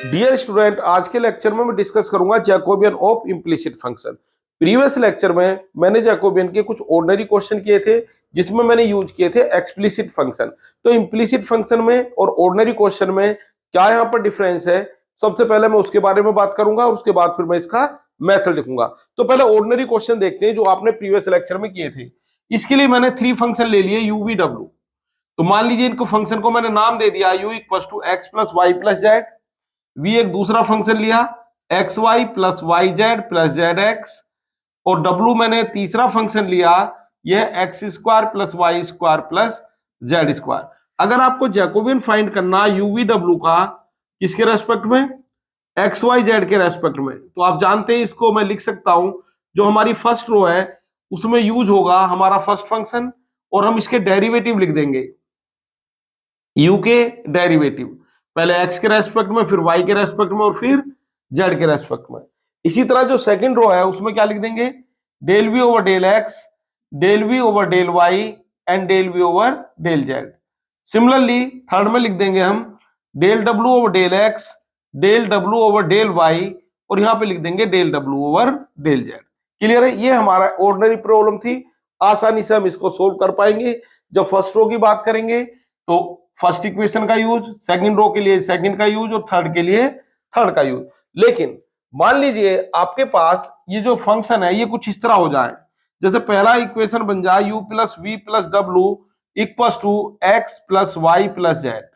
Dear student, आज के lecture में मैं डिस्कस करूंगा Jacobian of implicit function. Previous lecture में मैंने जैकोबियन के कुछ ऑर्डिनरी क्वेश्चन किए थे जिसमें मैंने यूज किए थे एक्सप्लिसिट फंक्शन। तो इम्प्लिसिट फंक्शन में और ऑर्डिनरी क्वेश्चन में क्या यहाँ पर डिफरेंस है, सबसे पहले मैं उसके बारे में बात करूंगा और उसके बाद फिर मैं इसका मेथड लिखूंगा। तो पहले ऑर्डिनरी क्वेश्चन देखते हैं जो आपने प्रीवियस लेक्चर में किए थे। इसके लिए मैंने 3 फंक्शन ले लिए u v w। तो मान लीजिए इनको फंक्शन को मैंने नाम दे दिया u equal to X plus Y plus Z. v एक दूसरा फंक्शन लिया X Y plus Y Z plus Z X. और w मैंने तीसरा फंक्शन लिया यह X square plus Y square plus Z square. अगर आपको जैकोबियन फाइंड करना u v w का किसके रेस्पेक्ट में, एक्स वाई जेड के रेस्पेक्ट में, तो आप जानते हैं इसको मैं लिख सकता हूं जो हमारी फर्स्ट रो है उसमें यूज होगा हमारा फर्स्ट फंक्शन और हम इसके डेरिवेटिव लिख देंगे। u के डेरिवेटिव पहले x के रेस्पेक्ट में, फिर y के रेस्पेक्ट में और फिर z के रेस्पेक्ट में। इसी तरह जो सेकंड रो है उसमें क्या लिख देंगे, del v over del x, del v over del y and del v over del z। Similarly third में लिख देंगे हम del w over del x, del w over del y और यहां पे लिख देंगे del w over del z। Clear है? ये हमारा ऑर्डिनरी प्रॉब्लम थी, आसानी से हम इसको सोल्व कर पाएंगे। जब फर्स्ट रो की बात करेंगे तो फर्स्ट इक्वेशन का यूज, सेकंड रो के लिए सेकंड का यूज और थर्ड के लिए थर्ड का यूज। लेकिन मान लीजिए आपके पास ये जो फंक्शन है ये कुछ इस तरह हो जाए, जैसे पहला इक्वेशन बन जाए u plus we plus W equal to X plus Y plus Z.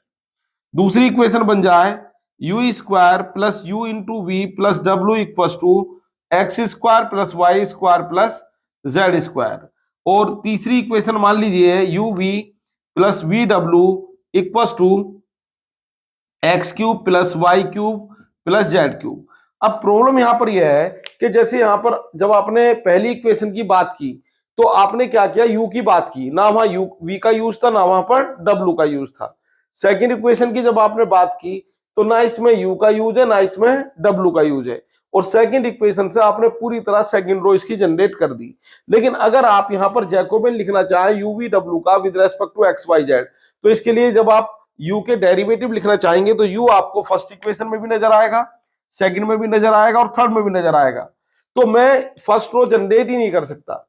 दूसरी इक्वेशन बन जाए u square plus u into V plus W equal to X square plus Y square plus Z square. और तीसरी equation मान लीजिए u v plus V W equal to X cube plus Y cube plus Z cube. अब problem यहां पर यह है कि जैसे यहां पर जब आपने पहली इक्वेशन की बात की तो आपने क्या किया, u की बात की, ना वहां u v का यूज था ना वहां पर w का यूज था। सेकंड इक्वेशन की जब आपने बात की तो ना इसमें u का यूज है ना इसमें w का यूज है, और सेकंड इक्वेशन से आपने पूरी तरह सेकंड रो इसकी जनरेट कर दी। लेकिन अगर आप यहां पर जैकोबियन लिखना चाहें u v w का with respect to x Y Z, तो इसके लिए जब आप u के डेरिवेटिव लिखना चाहेंगे तो u आपको फर्स्ट इक्वेशन में भी नजर आएगा, सेकंड में भी नजर आएगा और थर्ड में भी नजर आएगा। तो मैं फर्स्ट रो जनरेट ही नहीं कर सकता।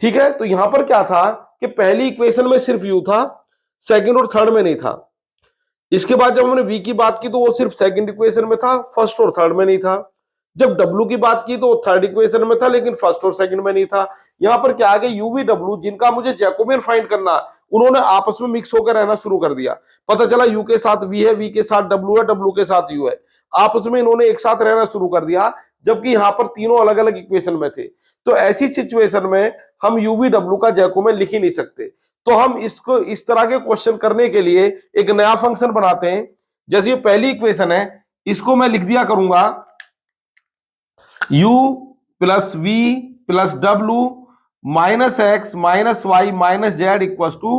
ठीक है, तो यहां पर क्या था कि पहली इक्वेशन में सिर्फ u था, सेकंड और थर्ड में नहीं था। इसके बाद जब हमने v की बात की तो वो सिर्फ सेकंड इक्वेशन में था, फर्स्ट और थर्ड में नहीं था। जब w की बात की तो वो थर्ड इक्वेशन में था लेकिन फर्स्ट और सेकंड में नहीं था। यहां पर क्या आ गया, u v w जिनका मुझे जैकोबियन फाइंड करना, उन्होंने आपस में मिक्स होकर रहना शुरू कर दिया। पता चला u के साथ v है, v के साथ w है, w के साथ u है, आपस में इन्होंने एक साथ रहना शुरू कर दिया, जबकि यहां पर तीनों अलग अलग इक्वेशन में थे। तो ऐसी सिचुएशन में हम u v w का जैकोबियन लिख ही नहीं सकते। तो हम इसको इस तरह के क्वेश्चन करने के लिए एक नया फंक्शन बनाते हैं। जैसे ये पहली इक्वेशन है, इसको मैं लिख दिया करूंगा u plus we plus W minus x minus Y minus Z equal to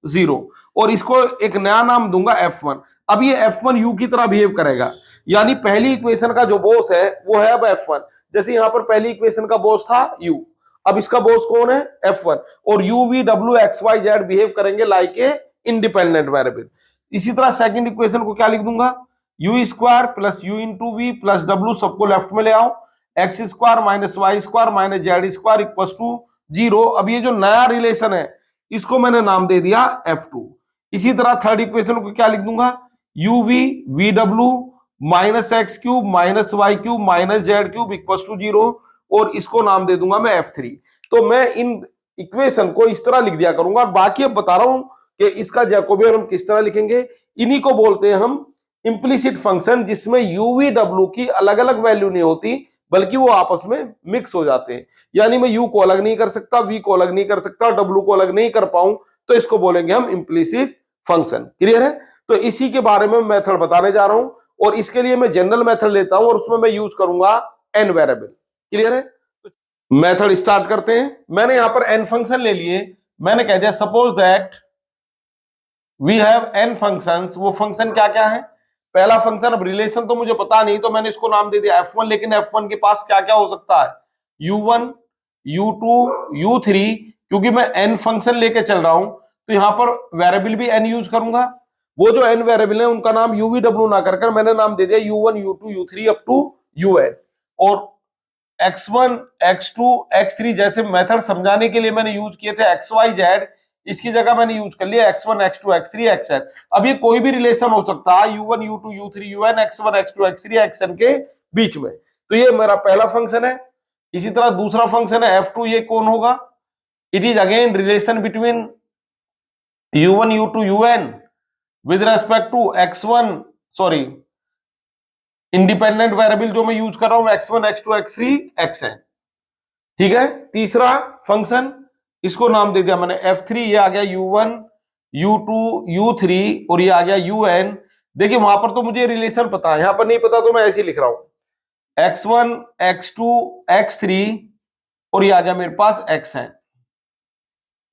0, और इसको एक नया नाम दूंगा f1। अब ये f1 u की तरह बिहेव करेगा, यानी पहली इक्वेशन का जो बॉस है वो है अब f1। जैसे यहां पर पहली इक्वेशन का बॉस था u, अब इसका बॉस कौन है, f1, और u v w x y z behave करेंगे लाइक ए इंडिपेंडेंट वेरिएबल। इसी तरह सेकंड इक्वेशन को क्या लिख दूंगा, u square plus u into V plus W, सबको लेफ्ट में ले आओ, X square minus Y square minus Z square equal to 0। अब ये जो नया रिलेशन है इसको मैंने नाम दे दिया f2। इसी तरह थर्ड इक्वेशन को क्या लिख दूंगा, u v v w minus X cube minus Y cube minus Z cube equal to 0, और इसको नाम दे दूंगा मैं f3। तो मैं इन इक्वेशन को इस तरह लिख दिया करूंगा, और बाकी अब बता रहा हूं कि इसका जैकोबियन हम किस तरह लिखेंगे। इन्हीं को बोलते हैं हम इंप्लिसिट फंक्शन, जिसमें u v w की अलग अलग वैल्यू नहीं होती बल्कि वो आपस में मिक्स हो जाते हैं। यानी मैं u को अलग नहीं कर सकता, v को अलग नहीं कर सकता, w को अलग नहीं कर पाऊं, तो इसको बोलेंगे हम इंप्लिसिट फंक्शन। क्लियर है? तो इसी के बारे में मेथड बताने जा रहा हूं, और इसके लिए मैं जनरल मेथड लेता हूं और उसमें मैं यूज करूंगा n वेरिएबल। क्लियर है? मेथड स्टार्ट करते हैं। मैंने यहां पर n फंक्शन ले लिए। मैंने कह दिया suppose that we have n functions. वो फंक्शन क्या क्या है, पहला फंक्शन, अब रिलेशन तो मुझे पता नहीं तो मैंने इसको नाम दे दिया f1, लेकिन f1 के पास क्या क्या हो सकता है, u1 u2 u3, क्योंकि मैं n फंक्शन लेके चल रहा हूं तो यहां पर वेरिएबल भी n यूज करूंगा। वो जो n वेरिएबल है उनका नाम UVW ना कर मैंने नाम दे दिया U1 U2 U3 up to UN। और x1 x2 x3 जैसे मेथड समझाने के लिए मैंने यूज किए थे XYZ, इसकी जगह मैंने यूज कर लिया x1 x2 x3 xn। अब ये कोई भी रिलेशन हो सकता है U1 U2 U3 UN x1 x2 x3 xn के बीच में। तो ये मेरा पहला फंक्शन है। इसी तरह दूसरा फंक्शन है F2, ये कौन होगा? It is again relation between U1 U2 UN with respect to x1, sorry independent variable जो मैं यूज कर रहा हूं x1 x2 x3 xn। ठीक है। तीसरा फंक्शन, इसको नाम दे दिया मैंने F3, ये आ गया U1 U2 U3 और ये आ गया UN। देखिए वहां पर तो मुझे रिलेशन पता है, यहां पर नहीं पता तो मैं ऐसे ही लिख रहा हूं x1 x2 x3 और ये आ गया मेरे पास xn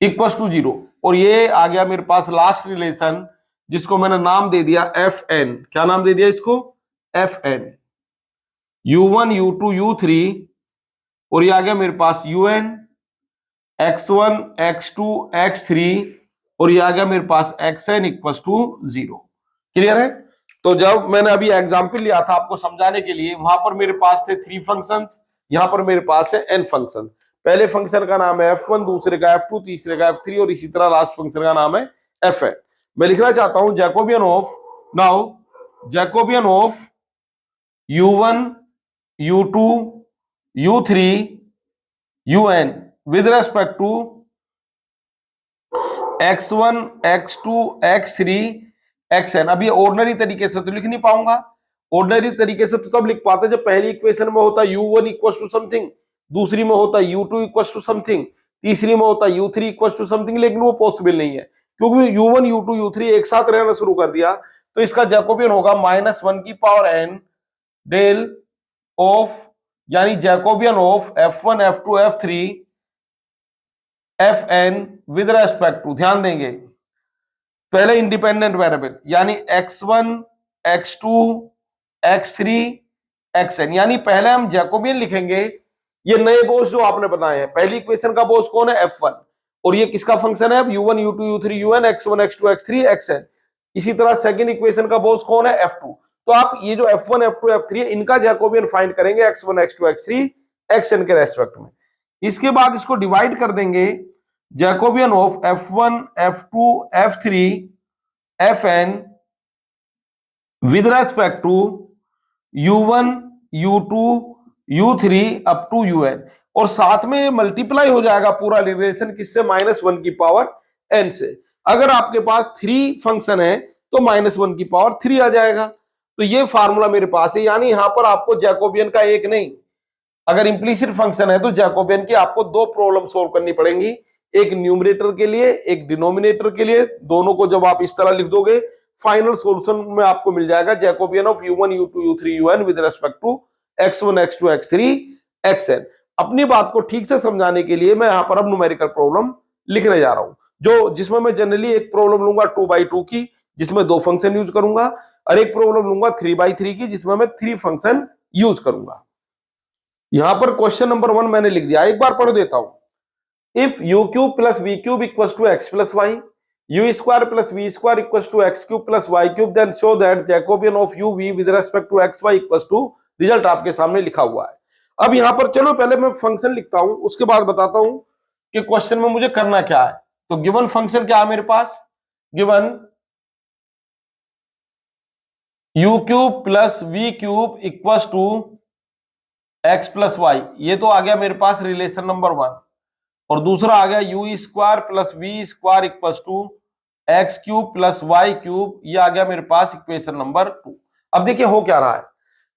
इक्वल टू 0। और ये आ गया मेरे पास लास्ट रिलेशन जिसको मैंने नाम दे दिया Fn। क्या नाम दे दिया इसको? Fn। U1 U2 U3 और ये आ गया मेरे पास UN x1 x2 x3 और ये आ गया मेरे पास xn इक्वल टू 0। क्लियर है? तो जब मैंने अभी एग्जांपल लिया था आपको समझाने के लिए, वहां पर मेरे पास थे 3 फंक्शंस, यहां पर मेरे पास है n फंक्शन। पहले फंक्शन का नाम है F1, दूसरे का F2, तीसरे का F3 और इसी तरह लास्ट फंक्शन का नाम है Fn। मैं लिखना चाहता हूं Jacobian of, now Jacobian of U1 U2 U3 UN with respect to x1 x2 x3 xn। अब ये ऑर्डिनरी तरीके से तो लिख नहीं पाऊंगा। ऑर्डिनरी तरीके से तो तब लिख पाते जब पहली इक्वेशन में होता U1 इक्वल टू समथिंग, दूसरी में होता U2 इक्वल टू समथिंग, तीसरी में होता U3 इक्वल टू समथिंग। लेकिन वो पॉसिबल नहीं है क्योंकि U1 U2 U3 एक साथ रहना शुरू कर दिया तो इसका जैकोबियन होगा -1 की पावर n डेल ऑफ, यानी Jacobian of F1 F2 F3 Fn with respect to, ध्यान देंगे पहले इंडिपेंडेंट वेरिएबल यानी x1 x2 x3 xn, यानी पहले हम जैकोबियन लिखेंगे ये नए बोस जो आपने बताए हैं। पहली इक्वेशन का बोस कौन है? F1। और ये किसका फंक्शन है? अब U1 U2 U3 UN x1 x2 x3 xn। इसी तरह सेकंड इक्वेशन का बोस कौन है? F2। तो आप ये जो F1 F2 F3 है इनका जैकोबियन फाइंड करेंगे x1 x2 x3 xn के रेस्पेक्ट में। इसके बाद इसको डिवाइड कर देंगे, Jacobian of F1 F2 F3 Fn with respect to U1 U2 U3 up to UN। और साथ में मल्टीप्लाई हो जाएगा पूरा रिलेशन किससे? -1 की पावर n से। अगर आपके पास 3 फंक्शन है तो -1 की पावर 3 आ जाएगा। तो ये फार्मूला मेरे पास है, यानी यहां पर आपको जैकोबियन का एक नहीं, अगर इंप्लीसिट फंक्शन है तो जैकोबियन की आपको 2 प्रॉब्लम सोल्व करनी पड़ेंगी, एक न्यूमरेटर के लिए एक डिनोमिनेटर के लिए। दोनों को जब आप इस तरह लिख दोगे फाइनल सॉल्यूशन में आपको मिल जाएगा Jacobian of U1 U2 U3 UN with respect to x1 x2 x3 xn। अपनी बात को ठीक से समझाने के लिए मैं यहां पर अब न्यूमेरिकल प्रॉब्लम लिखने जा रहा हूं, जो जिसमें मैं जनरली एक प्रॉब्लम लूंगा 2x2 की जिसमें 2 फंक्शन यूज करूंगा, और एक प्रॉब्लम लूंगा 3x3 की जिसमें मैं 3 फंक्शन यूज करूंगा। यहां पर क्वेश्चन नंबर 1 मैंने लिख दिया, एक बार पढ़ देता हूं। If u cube plus V cube equals to x plus Y, u square plus we square equals to x cube plus Y cube, then show that Jacobian of u v with respect to x y equals to, result आपके सामने लिखा हुआ है। अब यहां पर चलो पहले मैं फंक्शन लिखता हूं, उसके बाद बताता हूं कि क्वेश्चन में मुझे करना क्या है। तो गिवन फंक्शन क्या है मेरे पास? Given u cube plus V cube equals to x plus Y, ये तो आ गया मेरे पास रिलेशन नंबर 1। और दूसरा आ गया u square plus we square equals to X cube plus Y cube, ये आ गया मेरे पास इक्वेशन नंबर 2। अब देखिए हो क्या रहा है,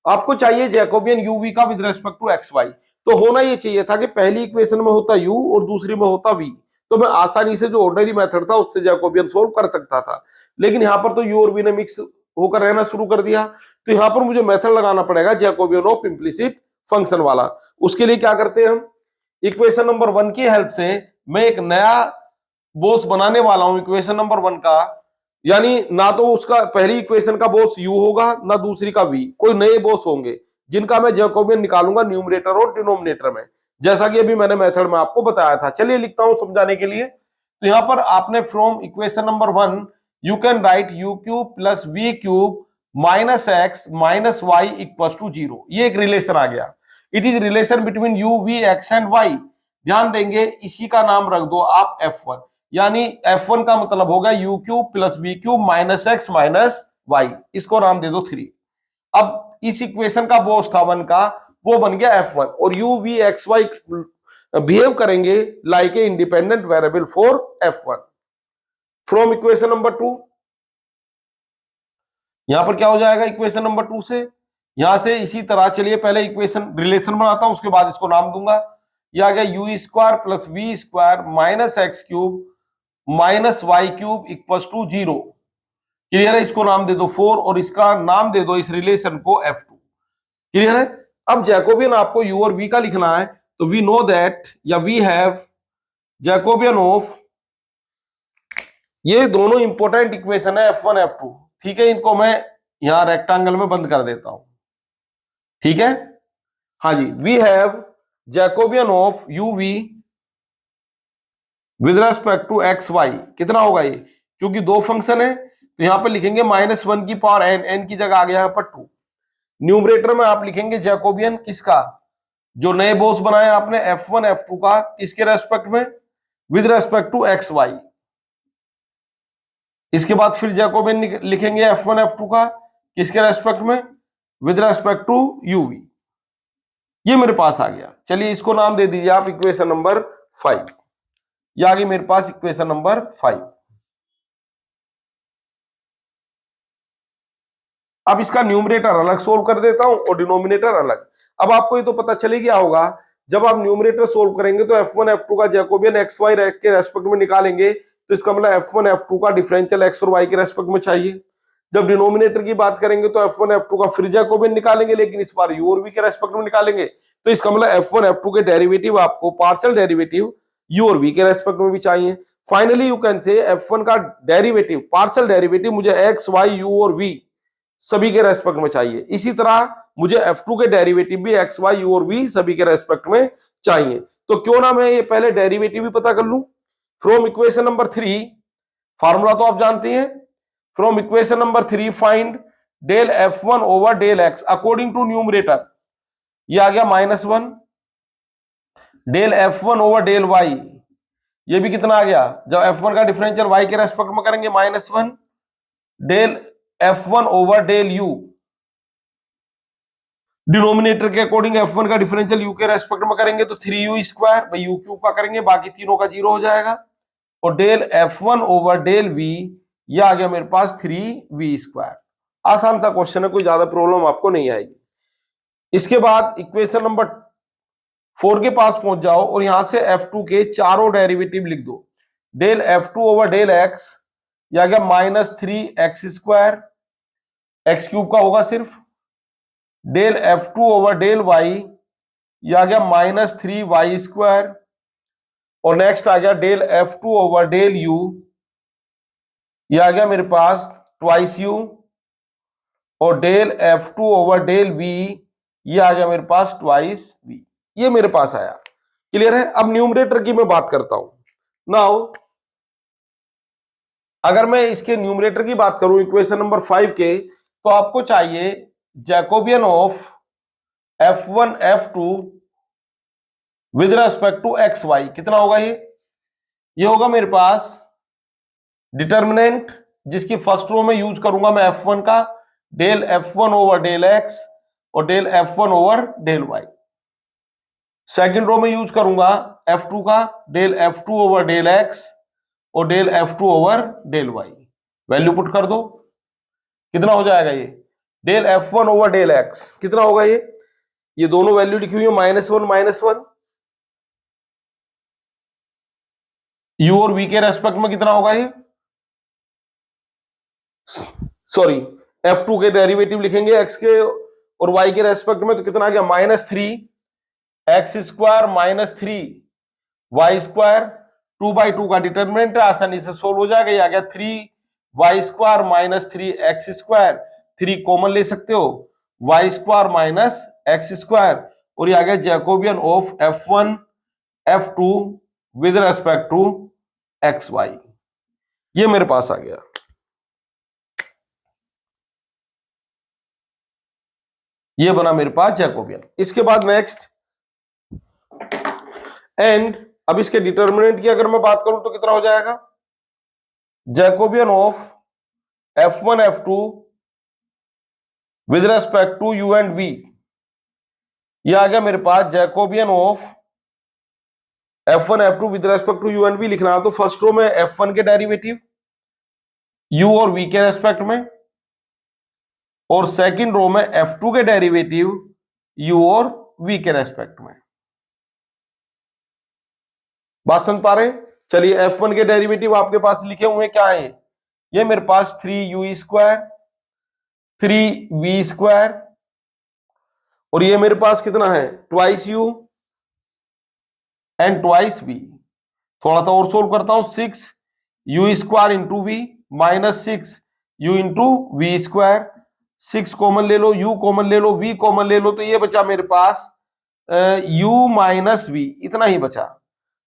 आपको चाहिए जैकोबियन uv का विद रिस्पेक्ट टू xy। तो होना ये चाहिए था कि पहली इक्वेशन में होता u और दूसरी में होता v, तो मैं आसानी से जो ऑर्डिनरी मेथड था उससे जैकोबियन सोल्व कर सकता था। लेकिन यहां पर तो u और v ने मिक्स होकर रहना शुरू कर दिया, तो यहां पर मुझे मेथड लगाना पड़ेगा जैकोबियन ऑफ इम्प्लिसिट फंक्शन वाला। उसके लिए क्या करते हैं हम, इक्वेशन नंबर 1 की हेल्प से मैं एक नया बोस बनाने वाला हूं इक्वेशन नंबर 1 का, यानी ना तो उसका पहली इक्वेशन का बोस u होगा ना दूसरी का v, कोई नए बोस होंगे जिनका मैं जैकोबियन निकालूंगा न्यूमरेटर और डिनोमिनेटर में, जैसा कि अभी मैंने मेथड में आपको बताया था। चलिए लिखता हूं समझाने के लिए। तो यहां पर आपने from equation number 1 you can write U cube plus V cube minus x minus Y equal to 0। ये एक रिलेशन आ गया। It is relation between U V X and Y. ध्यान देंगे, इसी का नाम रख दो आप F1, यानी F1 का मतलब होगा U cube plus V cube minus x minus Y, इसको नाम दे दो 3। अब इस इक्वेशन का बोस था 1 का, वो बन गया F1, और U V X Y behave करेंगे like a independent variable for F1 from equation number 2। यहां पर क्या हो जाएगा इक्वेशन नंबर 2 से, यहां से इसी तरह चलिए पहले इक्वेशन रिलेशन बनाता हूं, उसके बाद इसको नाम दूंगा। यह आ गया U square plus we square minus X cube minus Y cube equal to 0। Clear है? इसको नाम दे दो 4 और इसका नाम दे दो इस रिलेशन को F2। क्लियर है? अब जैकोबियन आपको u और v का लिखना है, तो वी नो दैट या वी हैव जैकोबियन ऑफ, ये दोनों इंपॉर्टेंट इक्वेशन है F1 F2। ठीक है, इनको मैं यहां रेक्टेंगल में बंद कर देता हूं। ठीक है, हाँ जी, we have Jacobian of you V with respect to x Y. कितना होगा ये, क्योंकि दो फंक्शन है तो यहां पर लिखेंगे -1 की पावर n, n की जगह आ गया यहां पर 2। न्यूमरेटर में आप लिखेंगे जैकोबियन किसका, जो नए बोस बनाए आपने F1 F2 का, किसके रेस्पेक्ट में, with respect to x Y. इसके बाद फिर जैकोबियन लिखेंगे F1 F2 का, किसके रेस्पेक्ट में, विद रेस्पेक्ट टू यूवी। ये मेरे पास आ गया। चलिए इसको नाम दे दीजिए आप इक्वेशन नंबर 5। ये आ गई मेरे पास इक्वेशन नंबर 5। अब इसका न्यूमरेटर अलग सोल्व कर देता हूं और डिनोमिनेटर अलग। अब आपको ये तो पता चले गया होगा, जब आप न्यूमरेटर सोल्व करेंगे तो F1 F2 का जैकोबियन एक्स वाई के रेस्पेक्ट में निकालेंगे, तो इसका मतलब F1 F2 का डिफरेंशियल एक्स और वाई के रेस्पेक्ट में चाहिए। जब डिनोमिनेटर की बात करेंगे तो F1 F2 का फिर जैकोबियन निकालेंगे, लेकिन इस बार u और v के रेस्पेक्ट में निकालेंगे, तो इसका मतलब F1 F2 के डेरिवेटिव आपको पार्शियल डेरिवेटिव u और v के रेस्पेक्ट में भी चाहिए। Finally you can say F1 का डेरिवेटिव पार्शियल डेरिवेटिव मुझे x y u और v सभी के रेस्पेक्ट में चाहिए। इसी तरह मुझे F2 के डेरिवेटिव भी x y u और v सभी के रेस्पेक्ट में चाहिए। तो क्यों ना मैं ये पहले डेरिवेटिव भी पता कर लूं। फ्रॉम इक्वेशन नंबर 3, फार्मूला तो आप जानते हैं, from equation number 3 find del F1 over del x according to numerator. ये आ गया -1, del F1 over del y, ये भी कितना आ गया, जब F1 का डिफरेंशियल y के रेस्पेक्ट में करेंगे -1, del F1 over del u, denominator के अकॉर्डिंग F1 का डिफरेंशियल u के रेस्पेक्ट में करेंगे तो 3u स्क्वायर, भाई u क्यूब का करेंगे, बाकी तीनों का 0 हो जाएगा, और del F1 over del v, ये आ गया मेरे पास 3v स्क्वायर। आसान सा क्वेश्चन है, कोई ज्यादा प्रॉब्लम आपको नहीं आएगी। इसके बाद इक्वेशन नंबर 4 के पास पहुंच जाओ और यहां से F2 के चारों डेरिवेटिव लिख दो। Del F2 over del x, यह आ गया -3x स्क्वायर, एक्स क्यूब का होगा सिर्फ, del F2 over del y, यह आ गया -3y स्क्वायर, और नेक्स्ट आ गया del F2 over del u, यह आ गया मेरे पास ट्वाइस u, और del F2 over del v, यह आ गया मेरे पास ट्वाइस v। ये मेरे पास आया। क्लियर है? अब न्यूमरेटर की मैं बात करता हूं। नाउ अगर मैं इसके न्यूमरेटर की बात करूं इक्वेशन नंबर 5 के, तो आपको चाहिए Jacobian of F1 F2 with respect to x Y. कितना होगा ये होगा मेरे पास डिटर्मिनेंट, जिसकी फर्स्ट रो में यूज करूंगा मैं F1 का, del F1 over del x और del F1 over del y। Second row में यूज करूंगा F2 का, del F2 over del x और del F2 over del y। Value put कर दो, कितना हो जाएगा ये, del F1 over del x कितना होगा ये दोनों वैल्यू लिखी हुई है -1 u और v के रेस्पेक्ट में कितना होगा ये, सॉरी F2 के डेरिवेटिव लिखेंगे x के और y के रेस्पेक्ट में, तो कितना आ गया -3x स्क्वायर -3y स्क्वायर, 2/2 का डिटर्मिनेंट है, आसानी से सोल्व हो जाएगा। ये आ गया 3y square -3x square, 3 common ले सकते हो, y स्क्वायर -x स्क्वायर, और ये आ गया Jacobian of F1 F2 with respect to x y. ये मेरे पास आ गया। ये बना मेरे पास जैकोबियन। इसके बाद नेक्स्ट एंड, अब इसके डिटर्मिनेंट की अगर मैं बात करूं तो कितना हो जाएगा, Jacobian of F1 F2 with respect to u and v, ये आ गया मेरे पास Jacobian of F1 F2 with respect to u and v लिखना है तो फर्स्ट रो में F1 के डेरिवेटिव u और v के रेस्पेक्ट में, और सेकंड रो में F2 के डेरिवेटिव u और v के रेस्पेक्ट में। बात समझ पा रहे हैं? चलिए F1 के डेरिवेटिव आपके पास लिखे हुए क्या है, ये मेरे पास 3u स्क्वायर 3v स्क्वायर, और ये मेरे पास कितना है twice u and twice v। थोड़ा सा और सोल्व करता हूं, 6u square into v minus 6u into v square, 6 common ले लो, u कॉमन ले लो, v कॉमन ले लो, तो ये बचा मेरे पास u माइनस v, इतना ही बचा।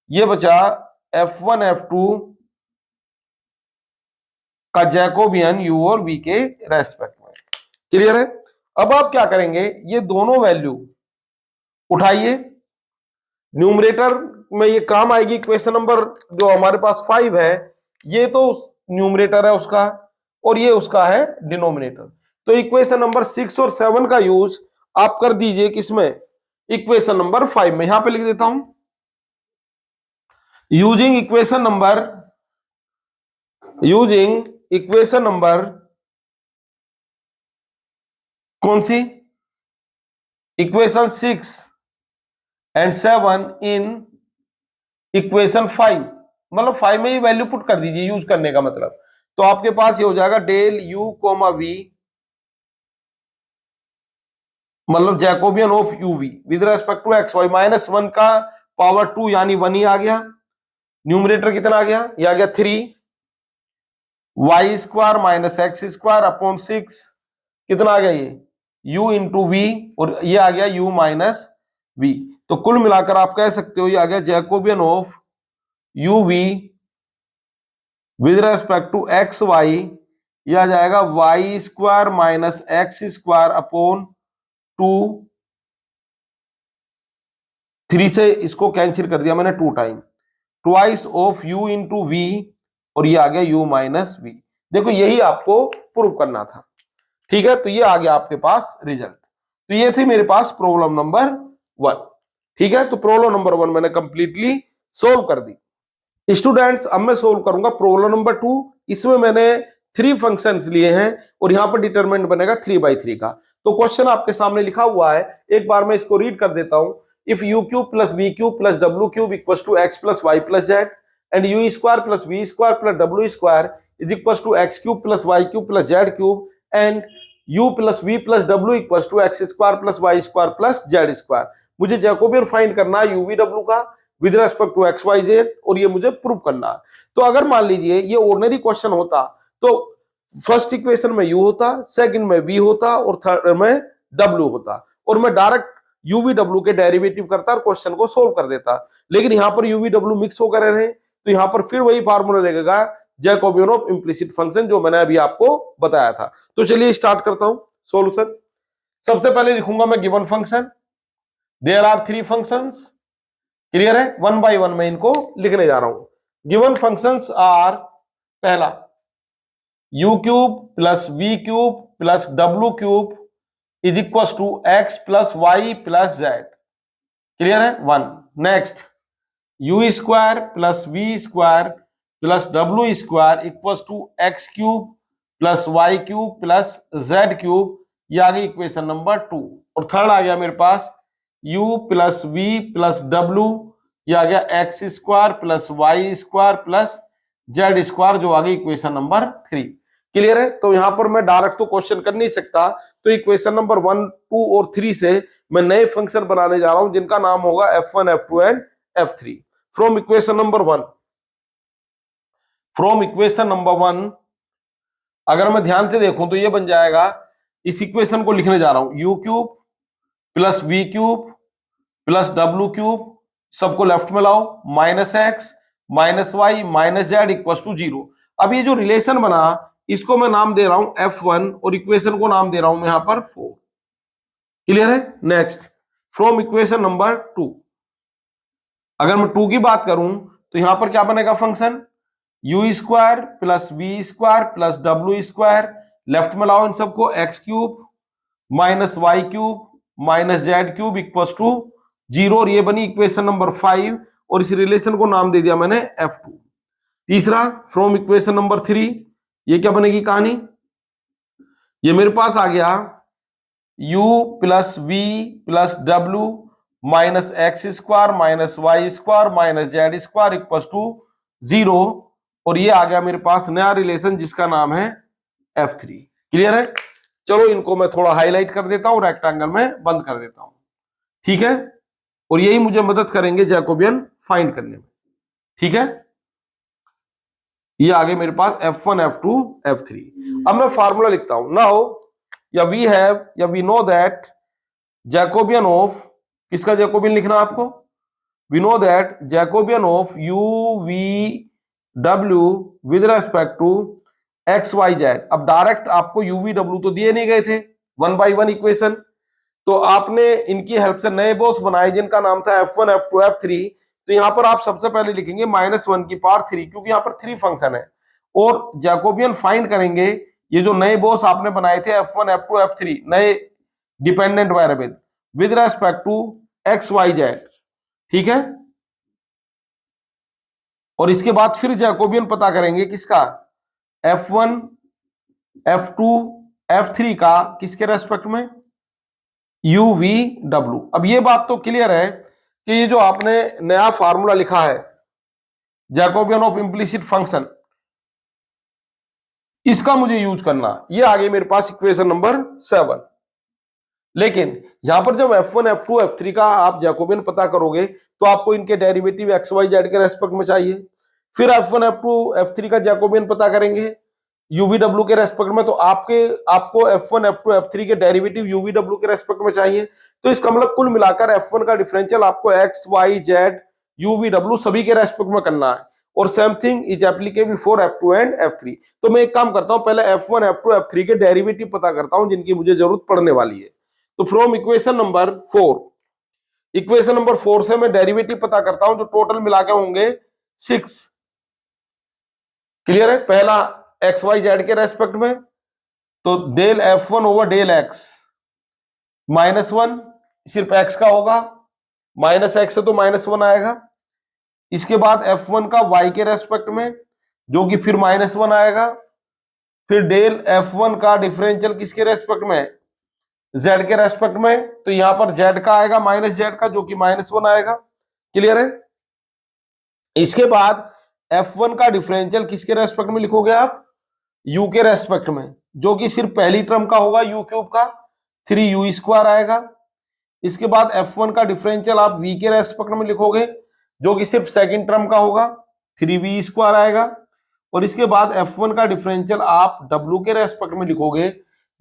ये बचा F1 F2 का जैकोबियन u और v के रेस्पेक्ट में। क्लियर है? अब आप क्या करेंगे, ये दोनों वैल्यू उठाइए, न्यूमरेटर में ये काम आएगी। इक्वेशन नंबर जो हमारे पास 5 है, ये तो न्यूमरेटर है उसका और ये उसका है डिनोमिनेटर। तो इक्वेशन नंबर 6 और 7 का यूज आप कर दीजिए किसमें, इक्वेशन नंबर 5 में। यहां पे लिख देता हूं, यूजिंग इक्वेशन नंबर कौन सी, इक्वेशन 6 एंड 7 इन इक्वेशन 5, मतलब 5 में ही वैल्यू पुट कर दीजिए यूज करने का मतलब। तो आपके पास ये हो जाएगा डेल u कोमा v, मतलब Jacobian of u v with respect to x y, -1 का पावर 2 यानी 1 ही आ गया। न्यूमरेटर कितना आ गया, ये आ गया 3y square minus x square upon 6, कितना आ गया ये u इंटू वी, और ये आ गया u माइनस वी। तो कुल मिलाकर आप कह सकते हो ये आ गया Jacobian of u v with respect to x y, ये आ जाएगा y square minus x square upon 2, 3 से इसको कैंसिल कर दिया मैंने 2 time, twice of u into v, और ये आ गया u माइनस वी। देखो यही आपको प्रूव करना था, ठीक है? तो ये आ गया आपके पास रिजल्ट। तो ये थी मेरे पास प्रॉब्लम नंबर 1, ठीक है? तो प्रॉब्लम नंबर 1 मैंने कंप्लीटली सोल्व कर दी। स्टूडेंट्स, अब मैं सोल्व करूंगा प्रॉब्लम नंबर 2। इसमें मैंने 3 फंक्शंस लिए हैं और यहां पर डिटरमिनेंट बनेगा 3/3 का। तो क्वेश्चन आपके सामने लिखा हुआ है, एक बार मैं इसको रीड कर देता हूं। If u cube plus v cube plus w cube equals to x plus y plus z and u square plus v square plus w square is equals to x cube plus y cube plus z cube and u plus v plus w equals to x square plus y square plus z square. मुझे Jacobian find करना है u v w का with respect to x Y Z, और ये मुझे prove करना है। तो अगर मान लीजिए ये ऑर्डिनरी क्वेश्चन होता तो फर्स्ट इक्वेशन में u होता, सेकंड में v होता और थर्ड में w होता, और मैं डायरेक्ट u v w के डेरिवेटिव करता और क्वेश्चन को सोल्व कर देता। लेकिन यहां पर u v w मिक्स होकर रहे, तो यहां पर फिर वही फार्मूला लगेगा जैकोबियन ऑफ इम्प्लिसिट फंक्शन जो मैंने अभी आपको बताया था। तो चलिए स्टार्ट करता हूं सॉल्यूशन। सबसे पहले लिखूंगा मैं given function, there are 3 functions. Clear है? 1 बाय 1 में इनको लिखने जा रहा हूं। गिवन फंक्शंस आर, पहला u cube plus v cube plus w cube is equal to x plus Y plus z. Clear है? 1। Next u square plus v square plus w square equal to x cube plus Y cube plus Z cube, ये आ गई equation number 2। और third आ गया मेरे पास u plus v plus w, ये आ गया x square plus Y square plus Z square, जो आ गई इक्वेशन नंबर 3। क्लियर है? तो यहां पर मैं डायरेक्ट तो क्वेश्चन कर नहीं सकता, तो इक्वेशन नंबर 1, 2 और 3 से मैं नए फंक्शन बनाने जा रहा हूं जिनका नाम होगा f1, f2 and f3 from equation number 1। From equation number 1 अगर मैं ध्यान से देखूं तो ये बन जाएगा, इस इक्वेशन को लिखने जा रहा हूं u cube plus v cube plus w cube, सबको लेफ्ट में लाओ, minus x minus Y minus Z equal to 0। अब ये जो रिलेशन बना इसको मैं नाम दे रहा हूं f1 और इक्वेशन को नाम दे रहा हूं मैं यहां पर 4। क्लियर है। नेक्स्ट फ्रॉम इक्वेशन नंबर 2, अगर मैं 2 की बात करूं तो यहां पर क्या बनेगा function u square plus we square plus डब्ल्यू स्क्वायर, लेफ्ट में लाओ इन सबको, x cube minus Y cube minus Z cube equal to 0, और ये बनी इक्वेशन नंबर 5, और इस रिलेशन को नाम दे दिया मैंने F2। तीसरा फ्रॉम इक्वेशन नंबर 3, ये क्या बनेगी कहानी, ये मेरे पास आ गया u plus we plus W minus x square minus Y square minus Z square equal to 0, और ये आ गया मेरे पास नया रिलेशन जिसका नाम है F3। क्लियर है। चलो इनको मैं थोड़ा हाईलाइट कर देता हूं, रेक्टेंगल में बंद कर देता हूं, ठीक है, और यही मुझे मदद करेंगे जैकोबियन फाइंड करने में, ठीक है। ये आगे मेरे पास F1 F2 F3। अब मैं फार्मूला लिखता हूं नाउ, या वी हैव या we know that Jacobian of, किसका जैकोबियन लिखना आपको, we know that Jacobian of you v डब्ल्यू with respect to x Y z. अब डायरेक्ट आपको यू वी डब्ल्यू तो दिए नहीं गए थे, 1 by 1 इक्वेशन, तो आपने इनकी हेल्प से नए बॉक्स बनाए जिनका नाम था F1 F2 F3। तो यहां पर आप सबसे पहले लिखेंगे -1 की पावर 3, क्योंकि यहां पर 3 फंक्शन है, और जैकोबियन फाइंड करेंगे ये जो नए बॉक्स आपने बनाए थे F1 F2 F3 नए dependent variable with respect to x Y z, ठीक है। और इसके बाद फिर जैकोबियन पता करेंगे किसका, F1 F2 F3 का किसके रेस्पेक्ट में, यू वी डब्ल्यू। अब ये बात तो क्लियर है कि ये जो आपने नया फार्मूला लिखा है जैकोबियन ऑफ इम्प्लिसिट फंक्शन, इसका मुझे यूज करना, ये आ गई मेरे पास इक्वेशन नंबर 7। लेकिन यहां पर जब F1 F2 F3 का आप जैकोबियन पता करोगे तो आपको इनके डेरिवेटिव एक्स वाई जेड के रेस्पेक्ट में चाहिए, फिर F1 F2 F3 का जैकोबियन पता करेंगे यूवीडब्ल्यू के रेस्पेक्ट में, तो आपको F1 F2 F3 के डेरिवेटिव यूवीडब्ल्यू के रेस्पेक्ट में चाहिए। तो इसका मतलब कुल मिलाकर F1 का डिफरेंशियल आपको एक्स वाई जेड यूवीडब्ल्यू सभी के रेस्पेक्ट में करना है, और same thing is applicable for F2 and F3। तो मैं एक काम करता हूं, पहले F1 F2 F3 के डेरिवेटिव पता करता हूं जिनकी मुझे जरूरत पड़ने वाली है। तो from equation number 4, equation number 4 से मैं डेरिवेटिव पता करता हूं जो टोटल मिला के होंगे 6। क्लियर है। पहला एक्स वाई जेड के रेस्पेक्ट में, तो del F1 over del x -1 सिर्फ एक्स का होगा, माइनस एक्स से तो -1 आएगा। इसके बाद F1 का y के रेस्पेक्ट में जो कि फिर -1 आएगा, फिर डेल F1 का डिफरेंशियल किसके रेस्पेक्ट में, z के रेस्पेक्ट में, तो यहां पर z का आएगा माइनस जेड का जो कि -1 आएगा। क्लियर है। इसके बाद F1 का डिफरेंशियल किसके रेस्पेक्ट में लिखोगे आप, u के रेस्पेक्ट में, जो कि सिर्फ पहली टर्म का होगा u क्यूब का 3u स्क्वायर आएगा। इसके बाद F1 का डिफरेंशियल आप v के रेस्पेक्ट में लिखोगे जो कि सिर्फ सेकंड टर्म का होगा 3v स्क्वायर आएगा। और इसके बाद F1 का डिफरेंशियल आप w के रेस्पेक्ट में लिखोगे,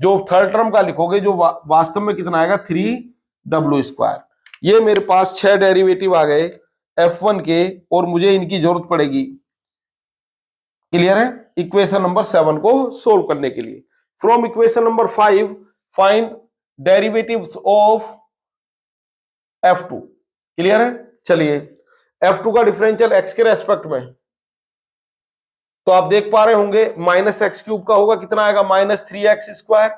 जो थर्ड टर्म का लिखोगे जो वास्तव में कितना आएगा 3w स्क्वायर। ये मेरे पास 6 डेरिवेटिव आ गए F1 के, और मुझे इनकी जरूरत पड़ेगी, क्लियर है, इक्वेशन नंबर 7 को सोल्व करने के लिए। From equation number 5 find derivatives of F2। Clear है। चलिए F2 का डिफरेंशियल x के रेस्पेक्ट में, तो आप देख पा रहे होंगे -x³ का होगा, कितना आएगा -3x स्क्वायर।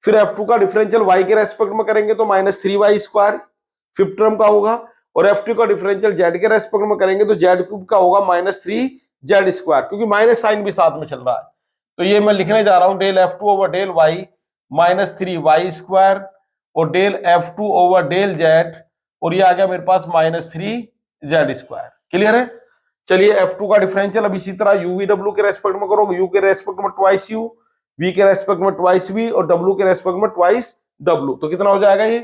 फिर F2 का डिफरेंशियल y के रेस्पेक्ट में करेंगे तो -3y स्क्वायर फिफ्थ टर्म का होगा, और F2 का डिफरेंशियल z के रेस्पेक्ट में करेंगे तो z³ का होगा -3z स्क्वायर, क्योंकि माइनस साइन भी साथ में चल रहा है। तो ये मैं लिखने जा रहा हूं del F2 over del y -3y square, और del F2 over del z, और ये आ गया मेरे पास -3z स्क्वायर। क्लियर है। चलिए F2 का डिफरेंशियल अब इसी तरह यूवीडब्ल्यू के रेस्पेक्ट में करोगे, u के रेस्पेक्ट में ट्वाइस u, v के रेस्पेक्ट में ट्वाइस v, और w के रेस्पेक्ट में ट्वाइस w। तो कितना हो जाएगा ये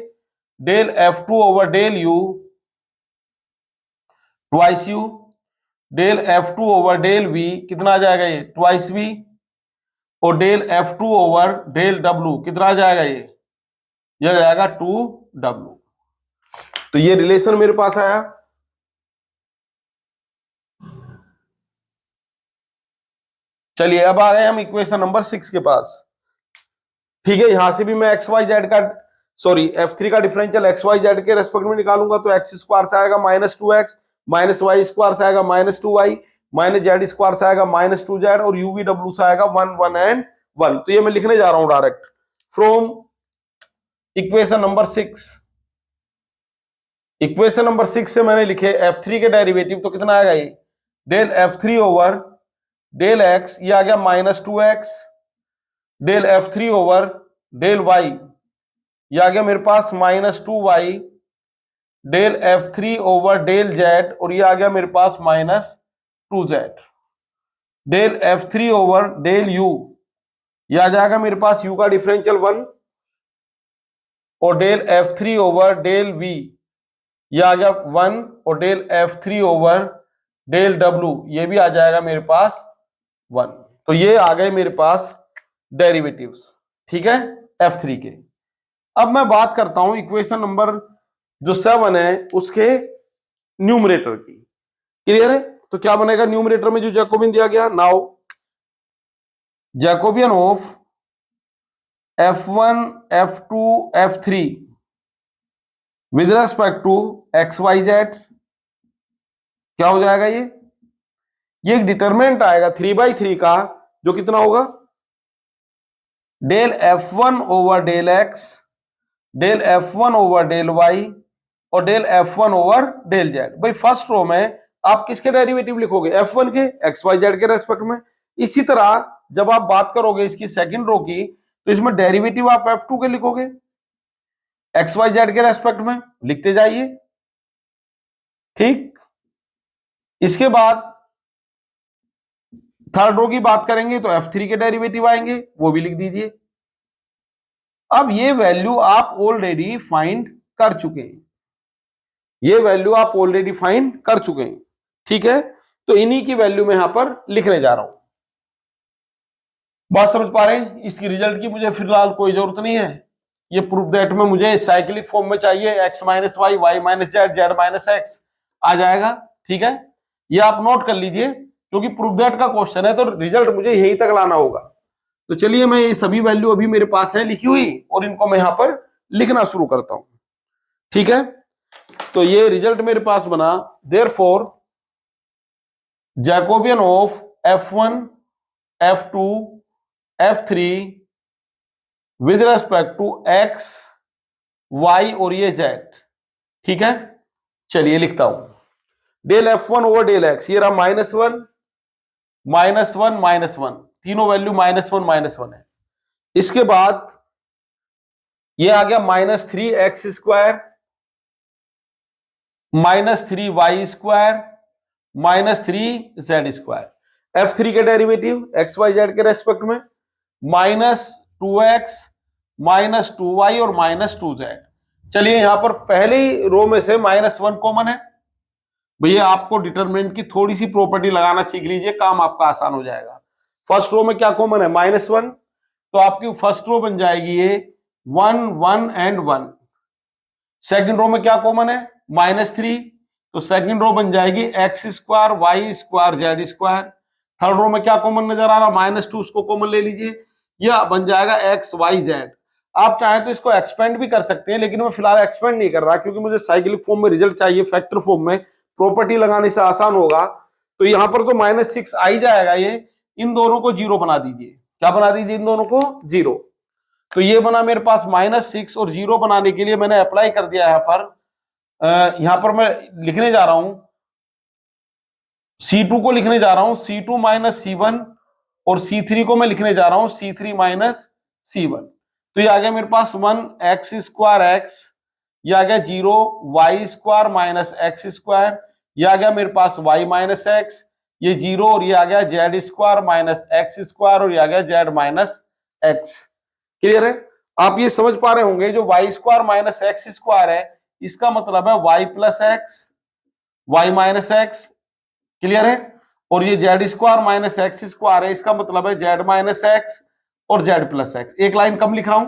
del F2 over del u twice u, del F2 over del v कितना आ जाएगा ये ट्वाइस v, और del F2 over del w कितना आ जाएगा ये आ जाएगा 2w। तो ये रिलेशन मेरे पास आया। चलिए अब आ गए हम इक्वेशन नंबर 6 के पास। ठीक है, यहां से भी मैं एक्स वाई जेड का सॉरी f3 का डिफरेंशियल एक्स वाई जेड के रेस्पेक्ट में निकालूंगा तो एक्स स्क्वायर से आएगा -2x, माइनस वाई स्क्वायर से आएगा -2y, माइनस जेड स्क्वायर से आएगा -2z और uvw से आएगा 1 1 एंड 1। तो ये मैं लिखने जा रहा हूं direct from equation number 6। Equation number 6 से मैंने लिखे f3 के डेरिवेटिव, तो कितना आएगा ये del f3 over del x, ये आ गया -2x, del f3 over del y, ये आ गया मेरे पास -2y, del f3 over del z और ये आ गया मेरे पास -2z, del f3 over del u, ये आ जाएगा मेरे पास u का डिफरेंशियल 1 और del f3 over del v, ये आ गया 1 और del f3 over del w, ये भी आ जाएगा मेरे पास 1। तो ये आ गए मेरे पास डेरिवेटिव्स, ठीक है, f3 के। अब मैं बात करता हूं इक्वेशन नंबर जो 7 है उसके न्यूमरेटर की। क्लियर है? तो क्या बनेगा न्यूमरेटर में जो जैकोबियन दिया गया, now Jacobian of f1 f2 f3 with respect to x Y z, क्या हो जाएगा ये एक डिटरमिनेंट आएगा 3/3 का, जो कितना होगा del f1 over del x, del f1 over del y और del f1 over del z। भाई फर्स्ट रो में आप किसके डेरिवेटिव लिखोगे, f1 के एक्स वाई जेड के रेस्पेक्ट में। इसी तरह जब आप बात करोगे इसकी सेकंड रो की, तो इसमें डेरिवेटिव आप f2 के लिखोगे एक्स वाई जेड के रेस्पेक्ट में, लिखते जाइए, ठीक। इसके बाद थर्ड रो की बात करेंगे तो f3 के डेरिवेटिव आएंगे, वो भी लिख दीजिए। अब ये वैल्यू आप ऑलरेडी फाइंड कर चुके हैं, ये वैल्यू आप ऑलरेडी फाइंड कर चुके हैं, ठीक है। तो इन्हीं की वैल्यू मैं यहां पर लिखने जा रहा हूं। बात समझ पा रहे हैं? इसकी रिजल्ट की मुझे फिलहाल कोई जरूरत नहीं है, ये प्रूफ दैट में मुझे साइक्लिक फॉर्म में चाहिए, x minus Y, Y minus Z, Z minus X आ जाएगा, ठीक है। ये आप नोट कर लीजिए क्योंकि प्रूफ दैट का क्वेश्चन है, तो रिजल्ट मुझे यहीं तक लाना होगा। तो चलिए मैं ये सभी वैल्यू अभी मेरे पास है लिखी हुई और इनको मैं यहां पर लिखना शुरू करता हूं, ठीक है। तो ये रिजल्ट मेरे पास बना, therefore Jacobian of f1 f2 f3 with respect to x y और ये z, ठीक है। चलिए लिखता हूं del f1 over del x, ये रहा -1 -1 -1, तीनों वैल्यू -1 है। इसके बाद ये आ गया -3x square -3y square -3z square, f3 के डेरिवेटिव एक्स वाई जेड के रेस्पेक्ट में -2x -2y और -2z। चलिए यहां पर पहले ही रो में से -1 कॉमन है। भैया आपको डिटरमिनेंट की थोड़ी सी प्रॉपर्टी लगाना सीख लीजिए, काम आपका आसान हो जाएगा। फर्स्ट रो में क्या कॉमन है, -1, तो आपकी फर्स्ट रो बन जाएगी ये 1 1 एंड 1। सेकंड रो में क्या कॉमन है, -3, तो सेकंड रो बन जाएगी x square y square z square. Third row में क्या कॉमन नजर आ रहा, -2, उसको कॉमन ले लीजिए, यह बन जाएगा x वाई जेड। आप चाहें तो इसको एक्सपेंड भी कर सकते हैं, लेकिन मैं फिलहाल एक्सपेंड नहीं कर रहा क्योंकि मुझे साइक्लिक फॉर्म में रिजल्ट चाहिए, फैक्टर फॉर्म में प्रॉपर्टी लगाने से आसान होगा। तो यहां पर तो -6 आ ही जाएगा, ये इन दोनों को 0 बना दीजिए। क्या बना दीजिए, इन दोनों को 0। तो ये बना मेरे पास -6 और 0 बनाने के लिए मैंने अप्लाई कर दिया यहां पर मैं लिखने जा रहा हूं C2 को लिखने जा रहा हूं C2 माइनस C1 और C3 को मैं लिखने जा रहा हूं C3 माइनस C1। तो ये आ गया मेरे पास 1x स्क्वायर x, ये आ गया 0 y square minus x square, ये आ गया मेरे पास y माइनस एक्स, ये 0 और ये आ गया Z square minus x square और ये आ गया जेड माइनस एक्स। क्लियर है? आप ये समझ पा रहे होंगे जो y square minus x square है इसका मतलब है y plus x y minus x. Clear है? और ये z square minus x square है, इसका मतलब है जेड माइनस एक्स और जेड प्लस एक्स। एक लाइन कम लिख रहा हूं।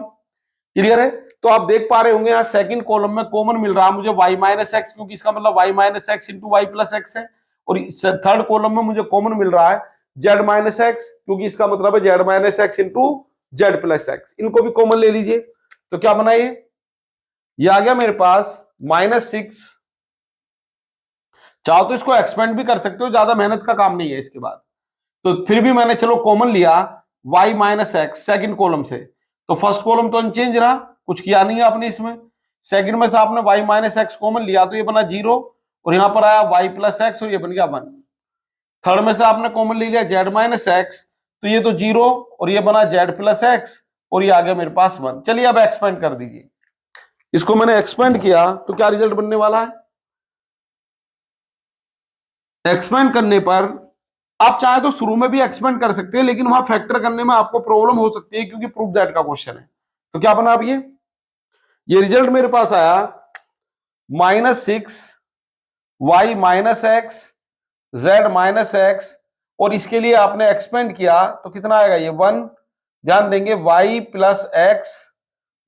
क्लियर है? तो आप देख पा रहे होंगे यहाँ सेकंड कॉलम में कॉमन मिल रहा है मुझे y माइनस एक्स, क्योंकि इसका मतलब y minus x into y plus x है। और थर्ड कॉलम में मुझे कॉमन मिल रहा है z माइनस एक्स, क्योंकि इसका मतलब है z minus x into Z plus x. इनको भी कॉमन ले लीजिए। तो क्या बना ये ये आ गया मेरे पास -6। चाहो तो इसको एक्सपेंड भी कर सकते हो, ज्यादा मेहनत का काम नहीं है इसके बाद। तो फिर भी मैंने चलो कॉमन लिया y minus x second column से, तो फर्स्ट कॉलम तो अनचेंज रहा, कुछ किया नहीं है आपने इसमें। सेकंड में से आपने y माइनस एक्स कॉमन लिया तो ये बना 0, और यहां पर आया y प्लस एक्स और ये बन गया 1। थर्ड में से आपने कॉमन ले लिया z माइनस एक्स, तो ये तो 0 और ये बना z प्लस एक्स और ये आ गया मेरे पास 1। चलिए अब एक्सपेंड कर दीजिए। इसको मैंने एक्सपेंड किया तो क्या रिजल्ट बनने वाला है? एक्सपेंड करने पर आप चाहे तो शुरू में भी एक्सपेंड कर सकते हैं, लेकिन वहां फैक्टर करने में आपको प्रॉब्लम हो सकती है क्योंकि प्रूफ दैट का क्वेश्चन है। तो क्या बना अब ये रिजल्ट मेरे पास आया -6 y minus x z minus x, और इसके लिए आपने एक्सपेंड किया तो कितना आएगा ये 1। ध्यान देंगे y plus x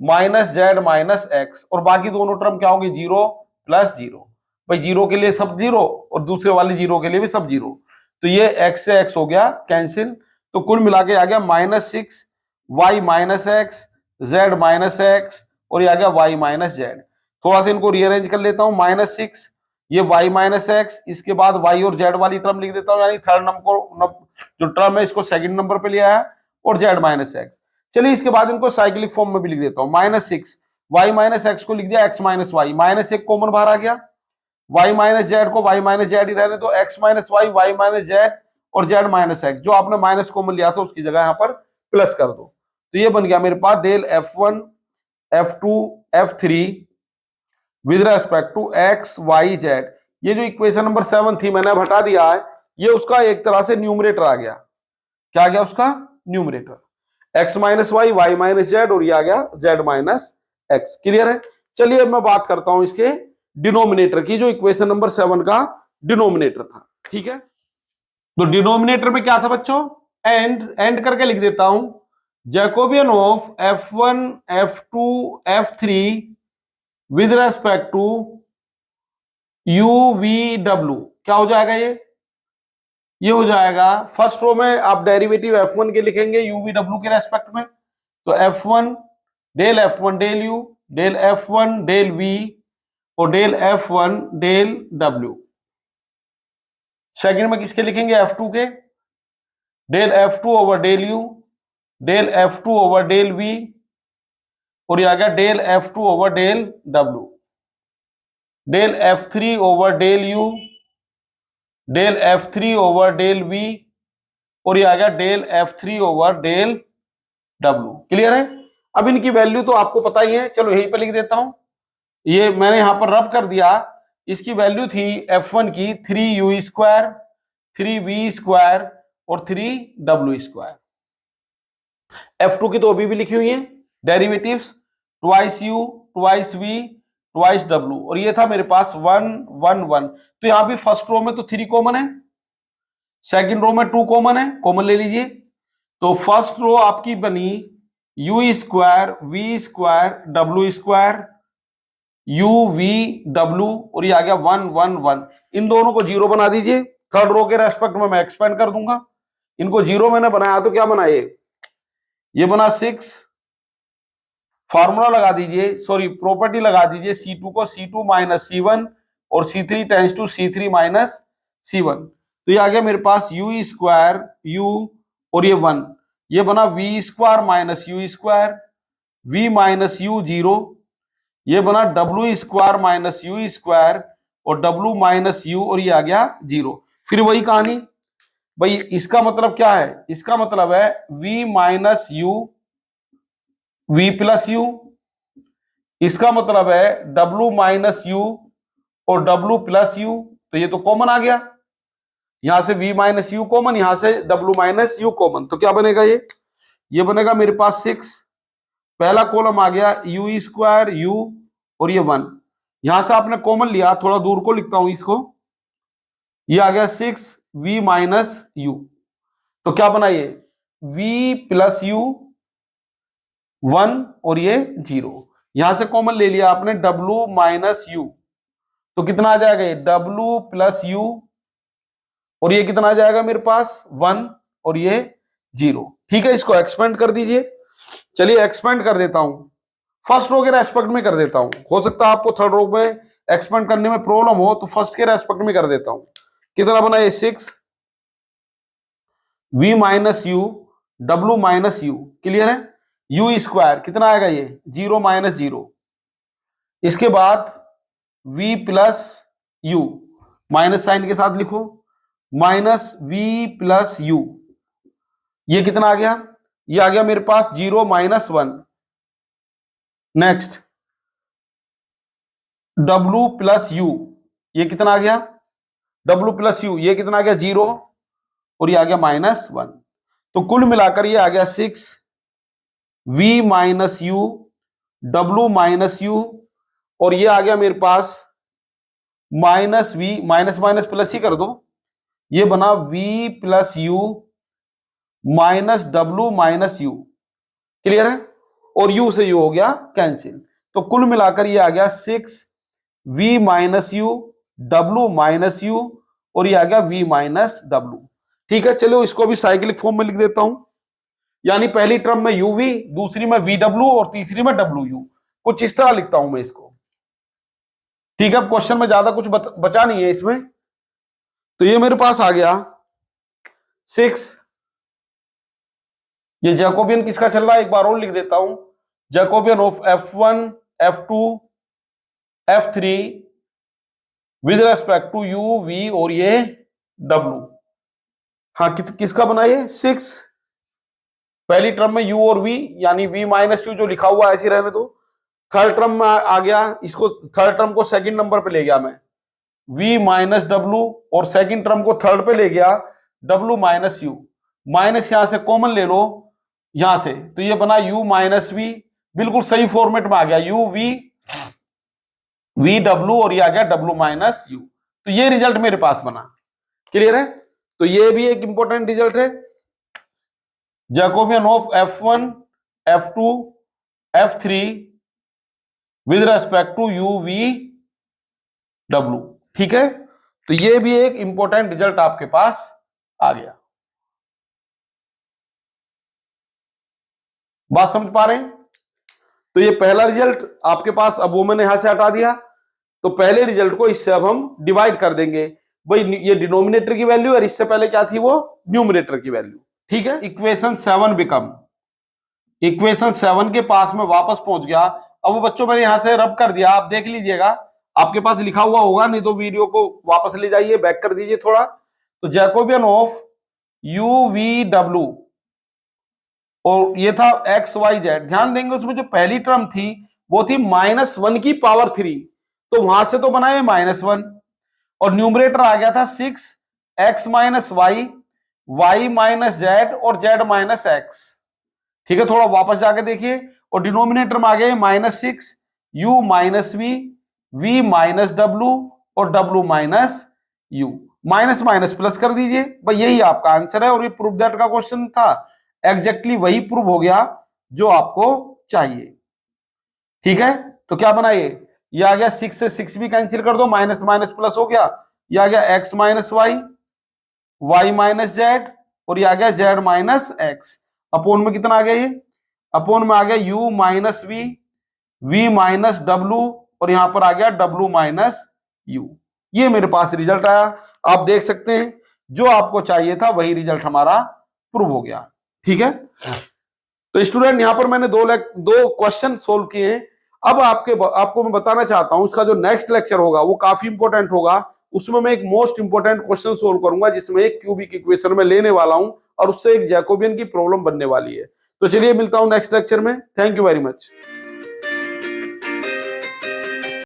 minus Z minus x, और बाकी दोनों टर्म क्या होगी 0 प्लस 0। भाई 0 के लिए सब 0 और दूसरे वाले 0 के लिए भी सब 0, तो ये x से x हो गया कैंसिल। तो कुल मिला के आ गया -6 y minus x Z minus x, और ये आ गया y माइनस जेड। थोड़ा सा इनको रीअरेंज कर लेता हूं, -6 ये y माइनस एक्स, इसके बाद y और z वाली टर्म लिख देता हूं, यानी थर्ड नंबर जो टर्म है इसको सेकंड नंबर पे लिया है, और z माइनस एक्स। चलिए इसके बाद इनको साइक्लिक फॉर्म में भी लिख देता हूं, -6 y माइनस एक्स को लिख दिया x माइनस वाई, -1 कॉमन बाहर आ गया, y माइनस जेड को y माइनस जेड ही रहने दो, x minus y y minus z और z माइनस एक्स, जो आपने माइनस कॉमन लिया था उसकी जगह यहां पर प्लस कर दो। तो ये बन गया मेरे पास del f1 f2 f3 with respect to x y z। ये जो इक्वेशन नंबर 7 थी मैंने अब हटा दिया है, ये उसका एक तरह से न्यूमरेटर आ गया। क्या आ गया उसका numerator? x minus y y minus z, और ये आ गया z माइनस एक्स। क्लियर है? चलिए अब मैं बात करता हूं इसके डिनोमिनेटर की, जो इक्वेशन नंबर 7 का डिनोमिनेटर था। ठीक है, तो डिनोमिनेटर में क्या था बच्चों? एंड करके लिख देता हूं, Jacobian of f1 f2 f3 with respect to u v w। क्या हो जाएगा ये हो जाएगा, फर्स्ट रो में आप डेरिवेटिव f1 के लिखेंगे u v w के रेस्पेक्ट में, तो f1 del u del f1 del v और del f1 del w। Second में किसके लिखेंगे? f2 के, del f2 over del u del f2 over del v, और ये आ गया del f2 over del w, del f3 over del u del f3 over del v, और ये आ गया del f3 over del w। Clear है? अब इनकी वैल्यू तो आपको पता ही है, चलो यहीं पर लिख देता हूं। ये मैंने यहां पर रब कर दिया, इसकी वैल्यू थी f1 की 3u स्क्वायर 3v स्क्वायर और 3w स्क्वायर। f2 की तो अभी भी लिखी हुई है derivatives, twice u twice v twice w, और ये था मेरे पास 1 1 1। तो यहां भी फर्स्ट रो में तो 3 कॉमन है, सेकंड रो में 2 कॉमन है, कॉमन ले लीजिए। तो फर्स्ट रो आपकी बनी u square v square w square u v w, और ये आ गया 1 1 1। इन दोनों को 0 बना दीजिए, थर्ड रो के रेस्पेक्ट में मैं एक्सपेंड कर दूंगा। इनको 0 मैंने बनाया तो क्या बना ये बना 6। फार्मूला लगा दीजिए, सॉरी प्रॉपर्टी लगा दीजिए, C2 को C2 माइनस C1 और C3 tense to C3 minus C1। तो ये आ गया मेरे पास u स्क्वायर u और ये 1, ये बना v square minus u square, v minus u 0, ये बना w square minus u square और w माइनस u, और ये आ गया 0। फिर वही कहानी भाई, इसका मतलब क्या है? इसका मतलब है v minus u v plus u, इसका मतलब है w माइनस u और w प्लस u। तो ये तो कॉमन आ गया, यहां से v माइनस u कॉमन, यहां से w माइनस u कॉमन, तो क्या बनेगा ये बनेगा मेरे पास 6। पहला कॉलम आ गया u स्क्वायर u और ये 1, यहां से आपने कॉमन लिया, थोड़ा दूर को लिखता हूं इसको, ये आ गया 6 v माइनस u। तो क्या बना v प्लस u 1 और ये 0, यहां से कॉमन ले लिया आपने w माइनस u, तो कितना आ जाएगा w प्लस u, और ये कितना आ जाएगा मेरे पास 1 और ये 0। ठीक है, इसको एक्सपेंड कर दीजिए। चलिए एक्सपेंड कर देता हूं, फर्स्ट रो के रेस्पेक्ट में कर देता हूं, हो सकता है आपको थर्ड रो में एक्सपेंड करने में प्रॉब्लम हो, तो फर्स्ट के रेस्पेक्ट में कर देता हूं। कितना बना ये 6 v माइनस यू डब्ल्यू माइनस यू, क्लियर है। यू स्क्वायर कितना आएगा ये 0 माइनस 0, इसके बाद v plus you minus sign के साथ लिखो माइनस v प्लस यू, ये कितना आ गया, ये आ गया मेरे पास 0 minus 1। Next w plus you, ये कितना आ गया w प्लस यू, ये कितना आ गया 0 और ये आ गया माइनस 1। तो कुल मिलाकर ये आ गया 6 v minus U w minus U और ये आ गया मेरे पास minus v, minus minus plus ही कर दो, ये बना v plus you minus w minus you, clear है। और u से u हो गया कैंसिल, तो कुल मिलाकर ये आ गया 6 v minus U w minus U और ये आ गया v माइनस w। ठीक है, चलो इसको भी साइक्लिक फॉर्म में लिख देता हूं, यानी पहली टर्म में uv, दूसरी में vw और तीसरी में wu, कुछ इस तरह लिखता हूं मैं इसको। ठीक है, क्वेश्चन में ज्यादा कुछ बचा नहीं है इसमें। तो ये मेरे पास आ गया 6, ये जैकोबियन किसका चल रहा है एक बार और लिख देता हूं, Jacobian of f1 f2 f3 with respect to u v और ये w। हाँ, किसका बना ये 6, पहली टर्म में u और v, यानी v माइनस यू जो लिखा हुआ ऐसे रहने दो। थर्ड टर्म में आ गया, इसको थर्ड टर्म को सेकंड नंबर पे ले गया मैं v माइनस w और सेकंड टर्म को थर्ड पे ले गया w माइनस यू, माइनस यहां से कॉमन ले लो यहां से, तो ये बना u माइनस v, बिल्कुल सही फॉर्मेट में आ गया u v w और ये आ गया w माइनस यू। तो ये रिजल्ट मेरे पास बना, क्लियर है। तो ये भी एक इंपॉर्टेंट रिजल्ट है, Jacobian of f1 f2 f3 with respect to u v w। ठीक है, तो ये भी एक इंपॉर्टेंट रिजल्ट आपके पास आ गया। बात समझ पा रहे हैं। तो ये पहला रिजल्ट आपके पास, अब वो मैंने यहां से हटा दिया, तो पहले रिजल्ट को इससे अब हम डिवाइड कर देंगे, भाई ये डिनोमिनेटर की वैल्यू और इससे पहले क्या थी वो न्यूमरेटर की वैल्यू। ठीक है, इक्वेशन 7 बिकम, इक्वेशन 7 के पास में वापस पहुंच गया। अब वो बच्चों मैंने यहां से रब कर दिया, आप देख लीजिएगा, आपके पास लिखा हुआ होगा, नहीं तो वीडियो को वापस ले जाइए, बैक कर दीजिए थोड़ा। तो Jacobian of u v w और ये था एक्स वाई जेड, ध्यान देंगे उसमें जो पहली टर्म थी वो थी -1 की पावर 3, तो वहां से तो बना है -1 और न्यूमरेटर आ गया था 6 x minus Y, Y minus z और जेड माइनस एक्स। ठीक है, थोड़ा वापस जाके देखिए, और डिनोमिनेटर में आ गया -6 u minus v, v minus w और w minus u, minus minus plus कर दीजिए, भाई यही आपका आंसर है। और ये प्रूफ दैट का क्वेश्चन था, एग्जैक्टली वही प्रूफ हो गया जो आपको चाहिए। ठीक है, तो क्या बना ये आ गया 6 से 6 भी कैंसिल कर दो, माइनस माइनस प्लस हो गया, ये आ गया x minus Y, Y minus z और ये आ गया जेड माइनस एक्स। अपोन में कितना आ गया, ये अपोन में आ गया u minus v, v minus w और यहां पर आ गया w माइनस u। ये मेरे पास रिजल्ट आया, आप देख सकते हैं जो आपको चाहिए था वही रिजल्ट हमारा प्रूव हो गया। ठीक है, तो स्टूडेंट यहां पर मैंने दो क्वेश्चन सोल्व किए हैं। अब आपको मैं बताना चाहता हूं, इसका जो नेक्स्ट लेक्चर होगा वो काफी इंपॉर्टेंट होगा, उसमें मैं एक मोस्ट इंपॉर्टेंट क्वेश्चन सोल्व करूंगा जिसमें एक क्यूबिक इक्वेशन में लेने वाला हूं और उससे एक जैकोबियन की प्रॉब्लम बनने वाली है। तो चलिए मिलता हूं नेक्स्ट लेक्चर में, थैंक यू वेरी मच।